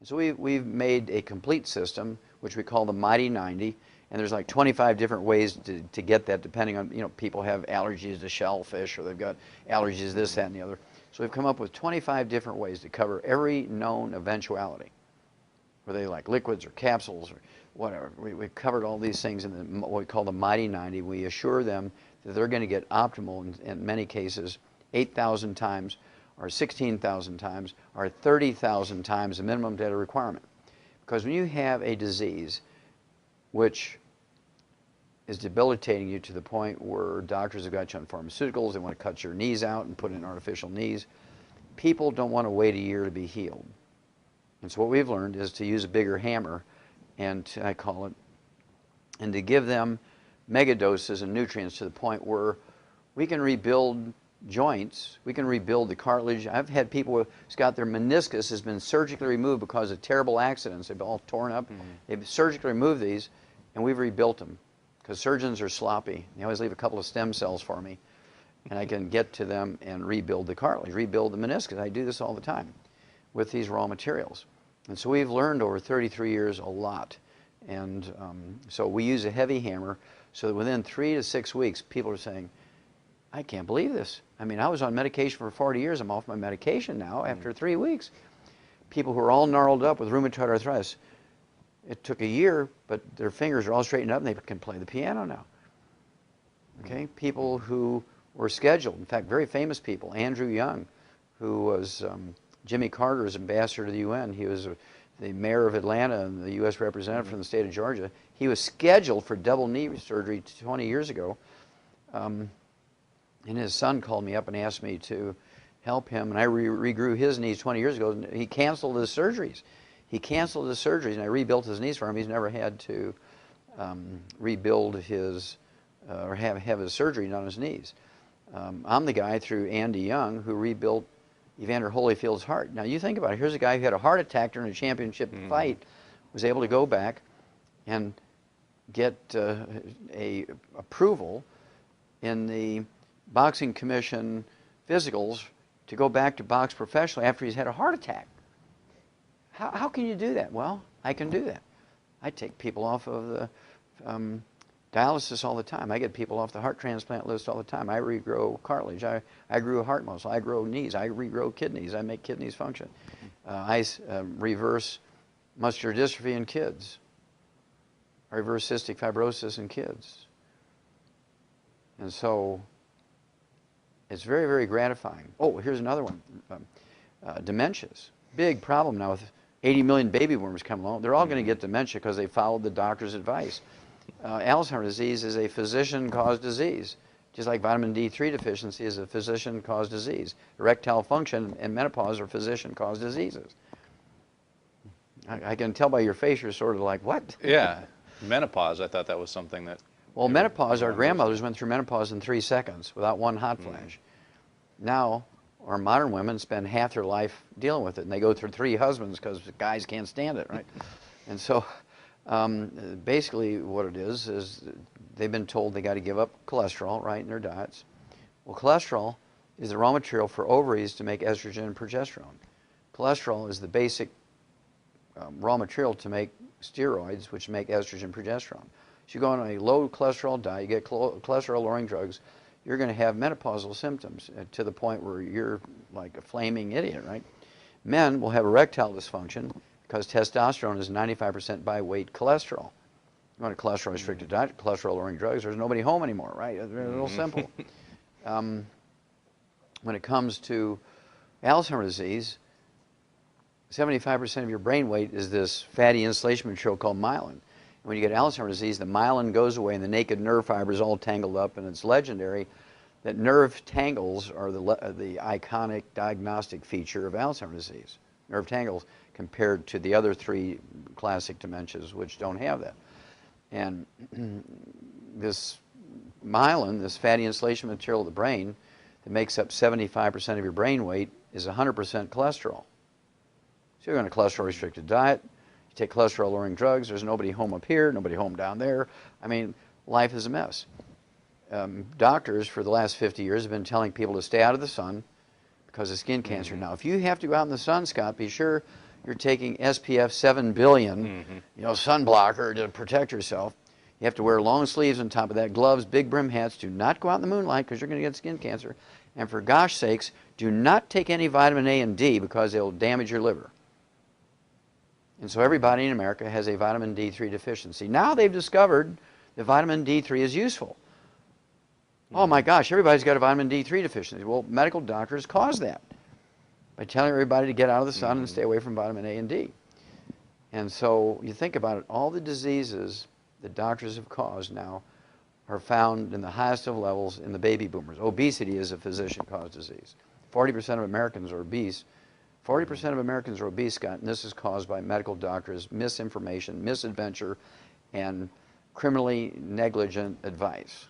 So we've made a complete system, which we call the Mighty 90, and there's like 25 different ways to get that, depending on, people have allergies to shellfish, or they've got allergies to this, that, and the other. So we've come up with 25 different ways to cover every known eventuality, whether they like liquids or capsules or whatever. We've covered all these things in what we call the Mighty 90. We assure them that they're going to get optimal, in many cases, 8,000 times, or 16,000 times, or 30,000 times the minimum data requirement. Because when you have a disease which is debilitating you to the point where doctors have got you on pharmaceuticals, they want to cut your knees out and put in artificial knees, people don't want to wait a year to be healed. And so what we've learned is to use a bigger hammer, and I call it, and to give them mega doses of nutrients to the point where we can rebuild joints, we can rebuild the cartilage. I've had people who's got their meniscus has been surgically removed because of terrible accidents. They've been all torn up. They've surgically removed these, and we've rebuilt them, because surgeons are sloppy. They always leave a couple of stem cells for me, and I can get to them and rebuild the cartilage, rebuild the meniscus. I do this all the time with these raw materials. And so we've learned over 33 years a lot. And so we use a heavy hammer so that within 3 to 6 weeks, people are saying, I can't believe this. I mean, I was on medication for 40 years. I'm off my medication now after 3 weeks. People who are all gnarled up with rheumatoid arthritis, it took a year, but their fingers are all straightened up and they can play the piano now. Okay? People who were scheduled, in fact, very famous people. Andrew Young, who was Jimmy Carter's ambassador to the UN. He was the mayor of Atlanta and the U.S. representative from the state of Georgia. He was scheduled for double knee surgery 20 years ago. And his son called me up and asked me to help him, and I regrew his knees 20 years ago. And he canceled his surgeries. He canceled his surgeries, and I rebuilt his knees for him. He's never had to rebuild his, or have his surgery done on his knees. I'm the guy, through Andy Young, who rebuilt Evander Holyfield's heart. Now you think about it. Here's a guy who had a heart attack during a championship fight, was able to go back and get a approval in the Boxing Commission physicals to go back to box professionally after he's had a heart attack. How can you do that? Well, I can do that. I take people off of the dialysis all the time. I get people off the heart transplant list all the time. I regrow cartilage. I grew heart muscle. I grow knees. I regrow kidneys. I make kidneys function. I reverse muscular dystrophy in kids. I reverse cystic fibrosis in kids. And so it's very, very gratifying. Oh, here's another one. Dementias. Big problem now with 80 million baby boomers coming along. They're all going to get dementia because they followed the doctor's advice. Alzheimer's disease is a physician-caused disease, just like vitamin D3 deficiency is a physician-caused disease. Erectile function and menopause are physician-caused diseases. I can tell by your face you're sort of like, what? Yeah, menopause, I thought that was something that... Well, menopause, our grandmothers went through menopause in 3 seconds without one hot flash. Now, our modern women spend half their life dealing with it, and they go through 3 husbands because guys can't stand it, right? And so basically what it is they've been told they got to give up cholesterol, right, in their diets. Well, cholesterol is the raw material for ovaries to make estrogen and progesterone. Cholesterol is the basic raw material to make steroids, which make estrogen and progesterone. So you go on a low cholesterol diet, you get cholesterol-lowering drugs, you're going to have menopausal symptoms to the point where you're like a flaming idiot, right? Men will have erectile dysfunction because testosterone is 95% by weight cholesterol. You want a cholesterol-restricted diet, cholesterol-lowering drugs, there's nobody home anymore, right? It's real simple. When it comes to Alzheimer's disease, 75% of your brain weight is this fatty insulation material called myelin. When you get Alzheimer's disease, the myelin goes away and the naked nerve fiber is all tangled up, and it's legendary that nerve tangles are the iconic diagnostic feature of Alzheimer's disease. Nerve tangles compared to the other 3 classic dementias which don't have that. And this myelin, this fatty insulation material of the brain that makes up 75% of your brain weight, is 100% cholesterol. So you're on a cholesterol-restricted diet, you take cholesterol-lowering drugs, there's nobody home up here, nobody home down there. I mean, life is a mess. Doctors for the last 50 years have been telling people to stay out of the sun because of skin cancer. Now, if you have to go out in the sun, Scott, be sure you're taking SPF 7 billion, sunblocker to protect yourself. You have to wear long sleeves on top of that, gloves, big brim hats. Do not go out in the moonlight because you're going to get skin cancer. And for gosh sakes, do not take any vitamin A and D because they'll damage your liver. And so everybody in America has a vitamin D3 deficiency. Now they've discovered that vitamin D3 is useful. Oh my gosh, everybody's got a vitamin D3 deficiency. Well, medical doctors cause that by telling everybody to get out of the sun and stay away from vitamin A and D. And so you think about it, all the diseases that doctors have caused now are found in the highest of levels in the baby boomers. Obesity is a physician-caused disease. 40% of Americans are obese. 40% of Americans are obese, Scott, and this is caused by medical doctors' misinformation, misadventure, and criminally negligent advice.